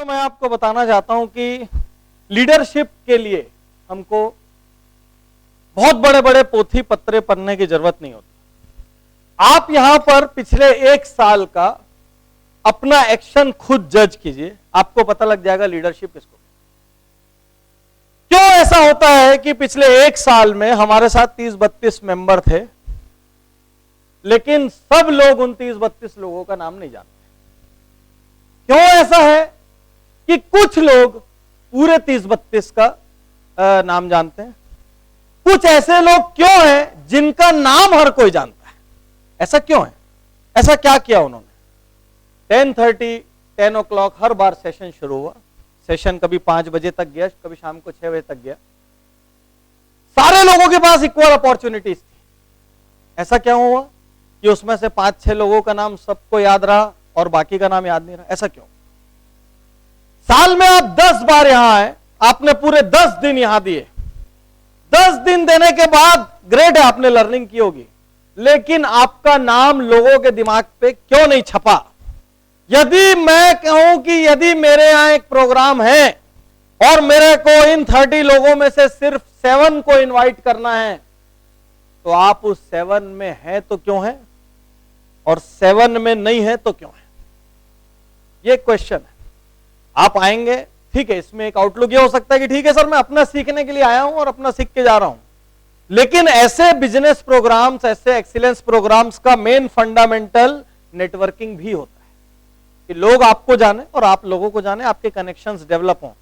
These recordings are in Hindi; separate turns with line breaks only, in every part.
मैं आपको बताना चाहता हूं कि लीडरशिप के लिए हमको बहुत बड़े बड़े पोथी पत्रे पढ़ने की जरूरत नहीं होती। आप यहां पर पिछले 1 साल का अपना एक्शन खुद जज कीजिए, आपको पता लग जाएगा लीडरशिप किसको। क्यों ऐसा होता है कि पिछले 1 साल में हमारे साथ 30-32 मेंबर थे, लेकिन सब लोग उन 30-32 लोगों का नाम नहीं जानते। क्यों ऐसा है कि कुछ लोग पूरे 30-32 का नाम जानते हैं, कुछ ऐसे लोग क्यों हैं जिनका नाम हर कोई जानता है? ऐसा क्यों है? ऐसा क्या किया उन्होंने? 10:30 10 o'clock हर बार सेशन शुरू हुआ। सेशन कभी 5 बजे तक गया, कभी शाम को 6 बजे तक गया। सारे लोगों के पास इक्वल अपॉर्चुनिटीज थी। ऐसा क्या हुआ कि उसमें से 5-6 लोगों का नाम सबको याद रहा और बाकी का नाम याद नहीं रहा? ऐसा क्यों? साल में आप 10 बार यहां आए, आपने पूरे 10 दिन यहां दिए। 10 दिन देने के बाद ग्रेट है, आपने लर्निंग की होगी, लेकिन आपका नाम लोगों के दिमाग पे क्यों नहीं छपा? यदि मैं कहूं कि यदि मेरे यहां एक प्रोग्राम है और मेरे को इन 30 लोगों में से सिर्फ 7 को इनवाइट करना है, तो आप उस 7 में हैं तो क्यों है, और 7 में नहीं है तो क्यों है? ये क्वेश्चन है। आप आएंगे, ठीक है, इसमें एक आउटलुक ये हो सकता है कि ठीक है सर, मैं अपना सीखने के लिए आया हूं और अपना सीख के जा रहा हूं, लेकिन ऐसे बिजनेस प्रोग्राम्स, ऐसे एक्सीलेंस प्रोग्राम्स का मेन फंडामेंटल नेटवर्किंग भी होता है कि लोग आपको जाने और आप लोगों को जाने, आपके कनेक्शंस डेवलप हों।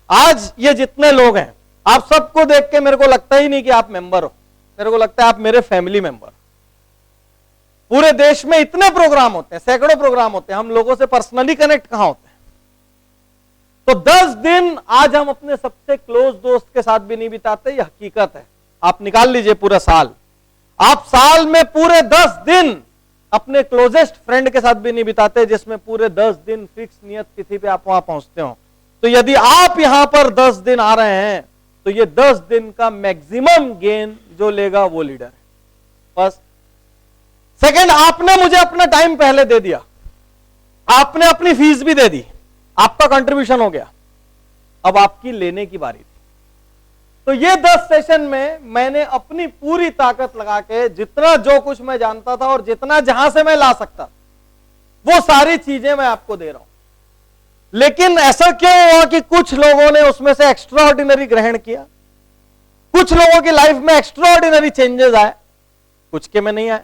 आज ये जितने लोग हैं, आप सबको देख के मेरे को लगता ही नहीं कि आप मेंबर हो, मेरे को लगता है आप मेरे फैमिली मेंबर। पूरे देश में इतने प्रोग्राम होते हैं, सैकड़ों प्रोग्राम होते हैं, हम लोगों से पर्सनली कनेक्ट कहां होते हैं? तो 10 दिन आज हम अपने सबसे क्लोज दोस्त के साथ भी नहीं बिताते, ये हकीकत है। आप निकाल लीजिए पूरा साल, आप साल में पूरे 10 दिन अपने क्लोजेस्ट फ्रेंड के साथ भी नहीं बिताते, जिसमें पूरे 10 दिन फिक्स नियत तिथि पे आप वहां पहुंचते हो। तो यदि आप यहां पर 10 दिन आ रहे हैं, तो ये 10 दिन का मैक्सिमम गेन जो लेगा वो लीडर है। फर्स्ट। सेकंड, आपने मुझे अपना टाइम पहले दे दिया, आपने अपनी फीस भी दे दी, आपका कंट्रीब्यूशन हो गया, अब आपकी लेने की बारी थी। तो ये 10 सेशन में मैंने अपनी पूरी ताकत लगा के जितना जो कुछ मैं जानता था और जितना जहां से मैं ला सकता, वो सारी चीजें मैं आपको दे रहा हूं। लेकिन ऐसा क्यों हुआ कि कुछ लोगों ने उसमें से एक्स्ट्रा ऑर्डिनरी ग्रहण किया, कुछ लोगों की लाइफ में एक्स्ट्रा ऑर्डिनरी चेंजेस आए, कुछ के में नहीं आए?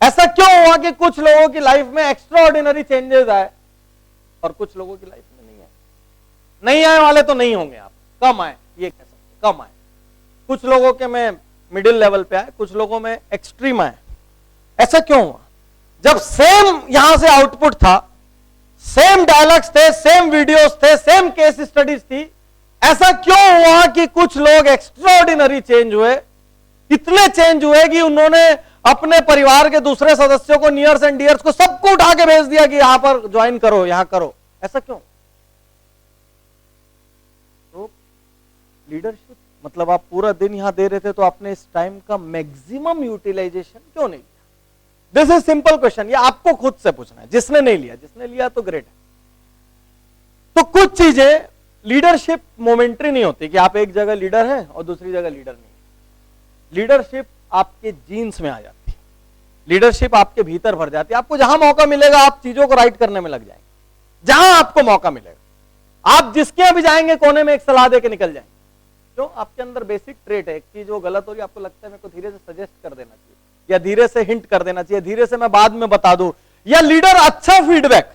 ऐसा क्यों हुआ कि कुछ लोगों की लाइफ में एक्स्ट्रा ऑर्डिनरी चेंजेस आए और कुछ लोगों की लाइफ में नहीं आए? नहीं आए वाले तो नहीं होंगे, आप कम आए, ये कह सकते, कम आए। कुछ लोगों के में मिडिल लेवल पे आए, कुछ लोगों में एक्सट्रीम आए। ऐसा क्यों हुआ? जब सेम यहां से आउटपुट था, सेम डायलॉग्स थे, सेम वीडियोस थे, सेम केस स्टडीज थी, ऐसा क्यों हुआ कि कुछ लोग एक्स्ट्राऑर्डिनरी चेंज हुए? इतने चेंज हुए कि उन्होंने अपने परिवार के दूसरे सदस्यों को, नियर्स एंड डियर्स को, सबको उठा के भेज दिया कि यहां पर ज्वाइन करो, यहां करो। ऐसा क्यों? तो लीडरशिप मतलब आप पूरा दिन यहां दे रहे थे, तो आपने इस टाइम का मैक्सिमम यूटिलाइजेशन क्यों नहीं लिया? दिस इज सिंपल क्वेश्चन, ये आपको खुद से पूछना है। जिसने नहीं लिया, जिसने लिया तो ग्रेट है। तो कुछ चीजें लीडरशिप मोमेंट्री नहीं होती कि आप एक जगह लीडर हैं और दूसरी जगह लीडर नहीं है। लीडरशिप आपके जीन्स में आ जाती है, लीडरशिप आपके भीतर भर जाती है। आपको जहां मौका मिलेगा आप चीजों को राइट करने में लग जाएंगे, जहां आपको मौका मिलेगा। आप जिसके यहां भी जाएंगे कोने में एक सलाह देके निकल जाएंगे। क्यों? आपके अंदर बेसिक ट्रेट है, एक चीज वो गलत हो रही है, आपको लगता है मेरे को धीरे से सजेस्ट कर देना चाहिए, या धीरे से हिंट कर देना चाहिए, धीरे से मैं बाद में बता दूं, या लीडर अच्छा फीडबैक।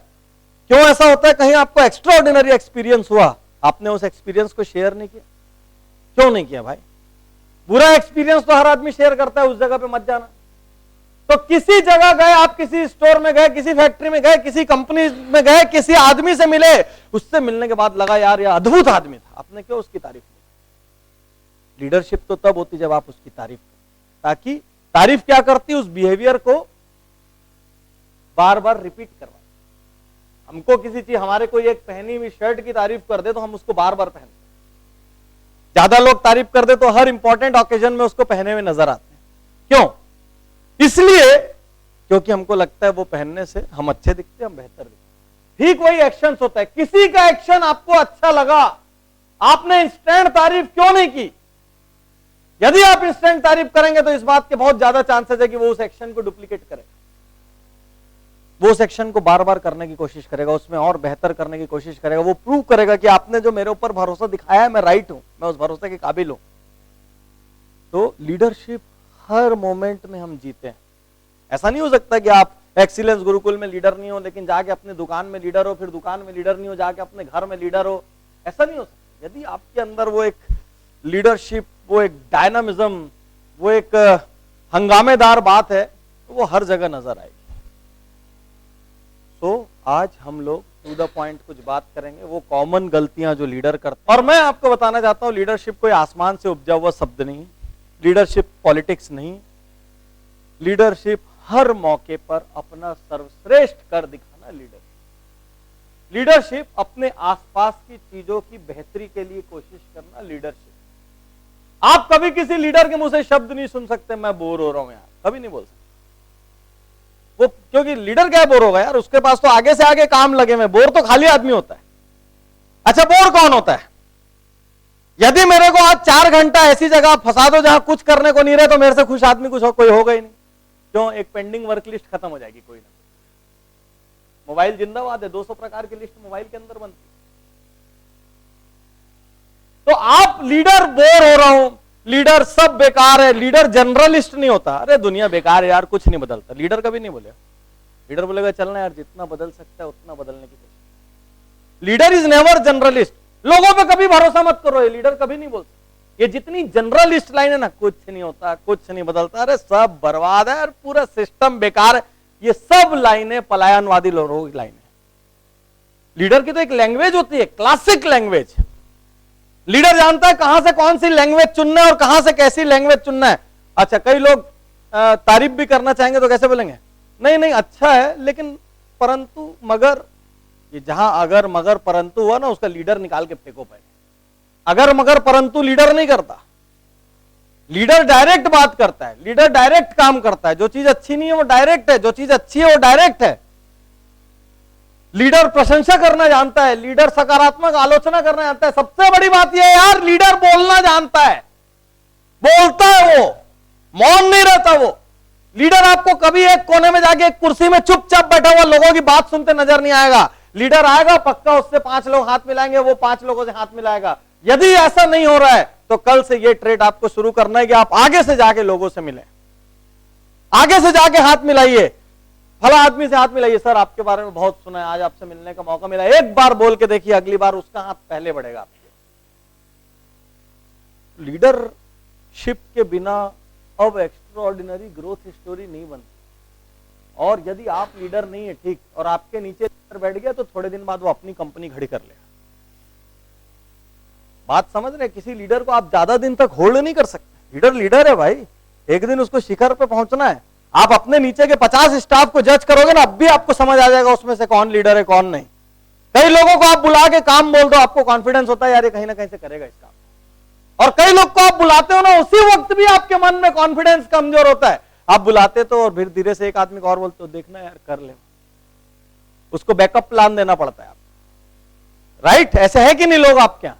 क्यों ऐसा होता है? कहीं आपको एक्स्ट्रा ऑर्डिनरी एक्सपीरियंस हुआ, आपने उस एक्सपीरियंस को शेयर नहीं किया। क्यों नहीं किया भाई? बुरा एक्सपीरियंस तो हर आदमी शेयर करता है, उस जगह पे मत जाना। तो किसी जगह गए, आप किसी स्टोर में गए, किसी फैक्ट्री में गए, किसी कंपनी में गए, किसी आदमी से मिले, उससे मिलने के बाद लगा यार ये अद्भुत आदमी था, आपने क्यों उसकी तारीफ की? लीडरशिप तो तब होती जब आप उसकी तारीफ करें, ताकि तारीफ क्या करती, उस बिहेवियर को बार बार रिपीट करवा। हमको किसी चीज, हमारे कोई एक पहनी हुई शर्ट की तारीफ कर दे तो हम उसको बार बार पहनते हैं। ज्यादा लोग तारीफ कर दे तो हर इंपॉर्टेंट ऑकेजन में उसको पहने हुए नजर आते हैं। क्यों? इसलिए क्योंकि हमको लगता है वो पहनने से हम अच्छे दिखते हैं, हम बेहतर दिखते हैं। ठीक वही एक्शंस होता है। किसी का एक्शन आपको अच्छा लगा, आपने इंस्टेंट तारीफ क्यों नहीं की? यदि आप इंस्टेंट तारीफ करेंगे तो इस बात के बहुत ज्यादा चांसेस है कि वो उस एक्शन को डुप्लीकेट करेगा, वो उस एक्शन को बार बार करने की कोशिश करेगा, उसमें और बेहतर करने की कोशिश करेगा, वो प्रूव करेगा कि आपने जो मेरे ऊपर भरोसा दिखाया है मैं राइट हूं, मैं उस भरोसे के काबिल हूं। तो लीडरशिप हर मोमेंट में हम जीते हैं। ऐसा नहीं हो सकता कि आप एक्सीलेंस गुरुकुल में लीडर नहीं हो लेकिन जाके अपने दुकान में लीडर हो, फिर दुकान में लीडर नहीं हो जाके अपने घर में लीडर हो, ऐसा नहीं हो सकता। यदि आपके अंदर वो एक लीडरशिप, वो एक डायनामिज्म, वो एक हंगामेदार बात है तो वो हर जगह नजर आएगी। तो आज हम लोग टू द पॉइंट कुछ बात करेंगे, वो कॉमन गलतियां जो लीडर करते हैं। और मैं आपको बताना चाहता हूं लीडरशिप कोई आसमान से उपजा हुआ शब्द नहीं, लीडरशिप पॉलिटिक्स नहीं, लीडरशिप हर मौके पर अपना सर्वश्रेष्ठ कर दिखाना लीडरशिप। लीडरशिप अपने आसपास की चीजों की बेहतरी के लिए कोशिश करना लीडरशिप। आप कभी किसी लीडर के मुंह से शब्द नहीं सुन सकते मैं बोर हो रहा हूं यार, कभी नहीं बोल सकते वो, क्योंकि लीडर क्या बोर होगा यार, उसके पास तो आगे से आगे काम लगे हुए। बोर तो खाली आदमी होता है। अच्छा, बोर कौन होता है? यदि मेरे को आज 4 घंटा ऐसी जगह फंसा दो जहां कुछ करने को नहीं रहे तो मेरे से खुश आदमी कोई होगा ही नहीं। क्यों? एक पेंडिंग वर्क लिस्ट खत्म हो जाएगी कोई ना। मोबाइल जिंदाबाद है, 200 प्रकार की लिस्ट मोबाइल के अंदर बनती है। तो आप लीडर बोर हो रहा हूं, लीडर सब बेकार है, लीडर जनरलिस्ट नहीं होता। अरे दुनिया बेकार है यार, कुछ नहीं बदलता। लीडर कभी नहीं बोलेगा। लीडर बोलेगा चलना यार, जितना बदल सकता है उतना बदलने की कोशिश। Leader is never generalist. लोगों पे कभी भरोसा मत करो, ये लीडर कभी नहीं बोलता। ये जितनी जनरलिस्ट लाइन है ना, कुछ नहीं होता, कुछ नहीं बदलता, अरे सब बर्बाद है, पूरा सिस्टम बेकार है, ये सब लाइनें पलायनवादी लोगों की लाइन है। लीडर की तो एक लैंग्वेज होती है, क्लासिक लैंग्वेज। लीडर जानता है कहां से कौन सी लैंग्वेज चुनना है और कहां से कैसी लैंग्वेज चुनना है। अच्छा, कई लोग तारीफ भी करना चाहेंगे तो कैसे बोलेंगे? नहीं नहीं अच्छा है, लेकिन परंतु मगर, ये जहां अगर मगर परंतु हुआ ना, उसका लीडर निकाल के फेंको पहले। अगर मगर परंतु लीडर नहीं करता। लीडर डायरेक्ट बात करता है, लीडर डायरेक्ट काम करता है। जो चीज अच्छी नहीं है वो डायरेक्ट है, जो चीज अच्छी है वो डायरेक्ट है। लीडर प्रशंसा करना जानता है, लीडर सकारात्मक आलोचना करना जानता है। सबसे बड़ी बात यह है यार, लीडर बोलना जानता है, बोलता है, वो मौन नहीं रहता। वो लीडर आपको कभी एक कोने में जाके एक कुर्सी में चुपचाप बैठा हुआ लोगों की बात सुनते नजर नहीं आएगा। लीडर आएगा, पक्का उससे 5 लोग हाथ मिलाएंगे, वो 5 लोगों से हाथ मिलाएगा। यदि ऐसा नहीं हो रहा है तो कल से ये ट्रेड आपको शुरू करना है कि आप आगे से जाके लोगों से मिलें, आगे से जाके हाथ मिलाइए, फला आदमी से हाथ मिलाइए। सर आपके बारे में बहुत सुना है, आज आपसे मिलने का मौका मिला, एक बार बोल के देखिए, अगली बार उसका हाथ पहले बढ़ेगा आपके। लीडरशिप के बिना अब एक्स्ट्राऑर्डिनरी ग्रोथ स्टोरी नहीं बनती। और यदि आप लीडर नहीं है, ठीक, और आपके नीचे लीडर बैठ गया तो थोड़े दिन बाद वो अपनी कंपनी खड़ी कर लेगा। बात समझ रहे? किसी लीडर को आप ज्यादा दिन तक होल्ड नहीं कर सकते। लीडर लीडर है भाई, एक दिन उसको शिखर पे पहुंचना है। आप अपने नीचे के 50 स्टाफ को जज करोगे ना, अब भी आपको समझ आ जाएगा उसमें से कौन लीडर है कौन नहीं। कई लोगों को आप बुला के काम बोल दो, आपको कॉन्फिडेंस होता है यार ये कहीं ना कहीं से करेगा इस काम। और कई लोग को आप बुलाते हो ना, उसी वक्त भी आपके मन में कॉन्फिडेंस कमजोर होता है। आप बुलाते तो और फिर धीरे से एक आदमी को और बोलते हो देखना यार कर ले, उसको बैकअप प्लान देना पड़ता है आप, राइट? ऐसे है कि नहीं लोग आपके यहां?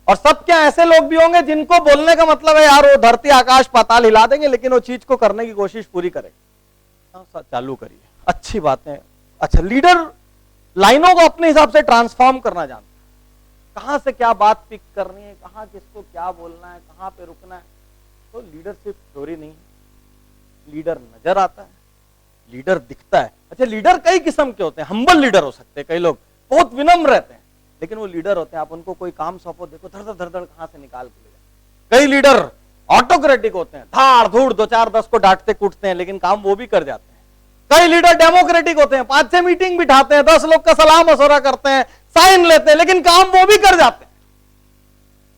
और सबके यहां ऐसे लोग भी होंगे जिनको बोलने का मतलब है यार वो धरती आकाश पाताल हिला देंगे, लेकिन वो चीज को करने की कोशिश पूरी करेंगे। चालू करिए, अच्छी बातें। अच्छा, लीडर लाइनों को अपने हिसाब से ट्रांसफॉर्म करना जानता है, कहां से क्या बात पिक करनी है, कहां किसको क्या बोलना है, कहां पे रुकना है। तो लीडरशिप थ्योरी नहीं, लीडर नजर आता है, लीडर दिखता है। अच्छा, लीडर कई किस्म के होते हैं। हम्बल लीडर हो सकते हैं, कई लोग बहुत विनम्र रहते हैं, लेकिन वो लीडर होते हैं। आप उनको कोई काम सौंपो, देखो धड़ धड़ कहां से निकाल के ले जाए। कई लीडर ऑटोक्रेटिक होते हैं, धाड़ धूड़ 2-4-10 को डांटते कूटते हैं, लेकिन काम वो भी कर जाते हैं। कई लीडर डेमोक्रेटिक होते हैं, 5-6 मीटिंग बिठाते हैं, 10 लोग का सलाह मशवरा करते हैं, साइन लेते हैं, लेकिन काम वो भी कर जाते हैं।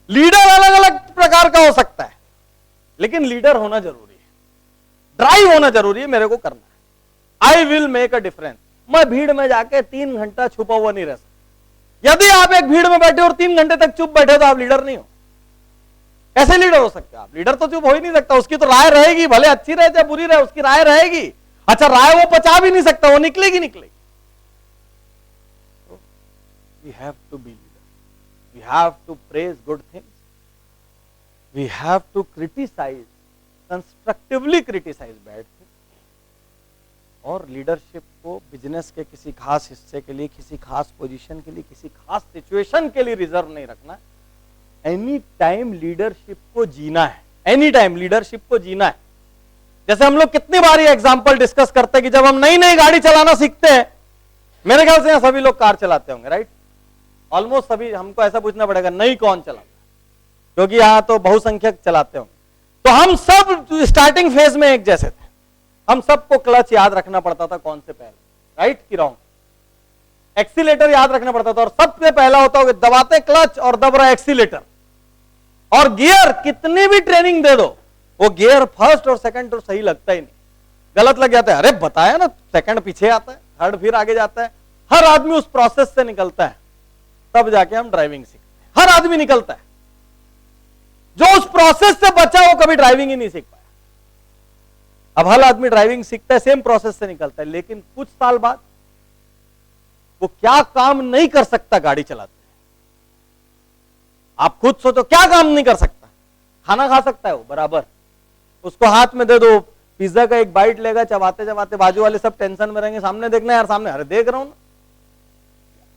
लीडर अलग अलग प्रकार का हो सकता है, लेकिन लीडर होना जरूरी है, ड्राइव होना जरूरी है। मेरे को करना है, I will make a difference. मैं भीड़ में जाके 3 घंटा छुपा हुआ नहीं रह सकता। यदि आप एक भीड़ में बैठे और 3 घंटे तक चुप बैठे तो आप लीडर नहीं हो। कैसे लीडर हो सकते आप? लीडर तो चुप हो ही नहीं सकता, उसकी तो राय रहेगी, भले अच्छी रहे चाहे बुरी रहे, उसकी राय रहेगी। अच्छा, राय वो पचा भी नहीं सकता, वो निकलेगी। we have to be leader. We have to praise good things. We have to criticize, constructively criticize bad things. और लीडरशिप को बिजनेस के किसी खास हिस्से के लिए, किसी खास पोजीशन के लिए, किसी खास सिचुएशन के लिए रिजर्व नहीं रखना है। एनी टाइम लीडरशिप को जीना है, एनी टाइम लीडरशिप को जीना है। जैसे हम लोग कितनी बार ये एग्जांपल डिस्कस करते हैं कि जब हम नई नई गाड़ी चलाना सीखते हैं, मेरे ख्याल से यहाँ सभी लोग कार चलाते होंगे, राइट? ऑलमोस्ट सभी। हमको ऐसा पूछना पड़ेगा नई कौन चलाता है, क्योंकि यहाँ तो बहुसंख्यक चलाते होंगे। तो हम सब स्टार्टिंग फेज में एक जैसे थे। हम सबको क्लच याद रखना पड़ता था कौन से पहले, राइट कि रॉन्ग? एक्सीलेटर याद रखना पड़ता था, और सबसे पहला होता होगा दबाते क्लच और दब रहा एक्सीलेटर। और गियर कितनी भी ट्रेनिंग दे दो, वो गियर फर्स्ट और सेकंड तो सही लगता ही नहीं, गलत लग जाता है। अरे बताया ना, सेकंड पीछे आता है, थर्ड फिर आगे जाता है। हर आदमी उस प्रोसेस से निकलता है, तब जाके हम ड्राइविंग सीखते हैं। हर आदमी निकलता है। जो उस प्रोसेस से बचा वो कभी ड्राइविंग ही नहीं सीख पाया। अब हर आदमी ड्राइविंग सीखता है, सेम प्रोसेस से निकलता है, लेकिन कुछ साल बाद वो क्या काम नहीं कर सकता गाड़ी चलाते हैं। आप खुद सोचो, क्या काम नहीं कर सकता? खाना खा सकता है वो बराबर, उसको हाथ में दे दो, पिज्जा का एक बाइट लेगा, चबाते चबाते बाजू वाले सब टेंशन में रहेंगे, सामने देखना यार, सामने, अरे देख रहा हूं ना।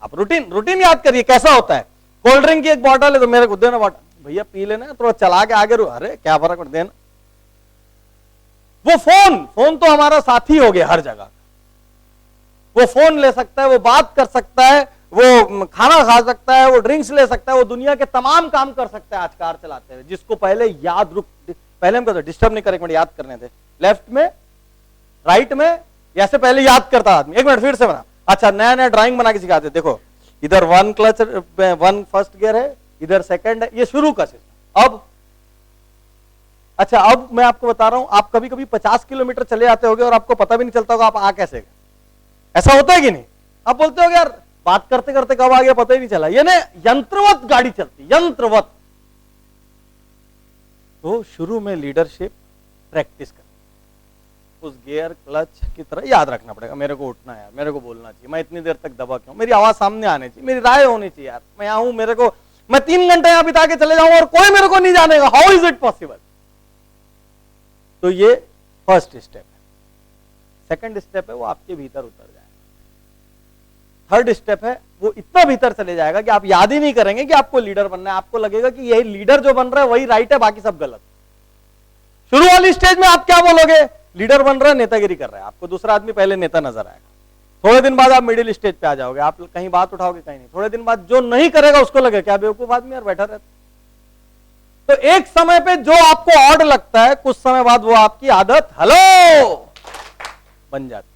आप रूटीन याद करिए कैसा होता है। कोल्ड ड्रिंक की एक बॉटल है तो मेरे को देना बॉटल, भैया पी लेना, थोड़ा चला के आगे अरे क्या फर्क पड़ देना। वो फोन तो हमारा साथी हो गया हर जगह। वो फोन ले सकता है, वो बात कर सकता है, वो खाना खा सकता है, वो ड्रिंक्स ले सकता है, वो दुनिया के तमाम काम कर सकता है आज कार चलाते हुए। जिसको पहले पहले हम कहते डिस्टर्ब नहीं करें, याद करने थे, लेफ्ट में राइट में, ऐसे पहले याद करता आदमी। एक मिनट फिर से बना। अच्छा, नया नया ड्राइंग बना के सिखाते, देखो इधर one clutch, one first gear है, इधर सेकंड है, ये शुरू का सिस्टम। अब अच्छा, अब मैं आपको बता रहा हूं, आप कभी कभी 50 किलोमीटर चले जाते होगे और आपको पता भी नहीं चलता होगा आप आ कैसे गए। ऐसा होता है कि नहीं? आप बोलते हो यार बात करते करते कब आ गया पता ही नहीं चला। ये ना यंत्रवत गाड़ी चलती, यंत्रवत। तो शुरू में लीडरशिप प्रैक्टिस करनी, उस गियर क्लच की तरह याद रखना पड़ेगा। मेरे को उठना है यार, मेरे को बोलना चाहिए, मैं इतनी देर तक दबा क्यों, मेरी आवाज सामने आनी चाहिए, मेरी राय होनी चाहिए यार, मैं यहां हूं, मेरे को, मैं 3 घंटे यहां बिता के चले जाऊं और कोई मेरे को नहीं जानेगा, हाउ इज इट पॉसिबल? तो ये फर्स्ट स्टेप है। सेकंड स्टेप है वो आपके भीतर उतर जाएगा। थर्ड स्टेप है वो इतना भीतर चले जाएगा कि आप याद ही नहीं करेंगे कि आपको लीडर बनना है। आपको लगेगा कि यही लीडर जो बन रहा है वही राइट है, बाकी सब गलत। शुरू वाली स्टेज में आप क्या बोलोगे? लीडर बन रहा है, नेतागिरी कर रहा है, आपको दूसरा आदमी पहले नेता नजर आएगा। थोड़े दिन बाद आप मिडिल स्टेज पे आ जाओगे, आप कहीं बात उठाओगे कहीं नहीं। थोड़े दिन बाद जो नहीं करेगा उसको लगेगा क्या बेवकूफ आदमी यार बैठा रहता। तो एक समय पे जो आपको ऑड लगता है, कुछ समय बाद वो आपकी आदत हेलो बन जाती है।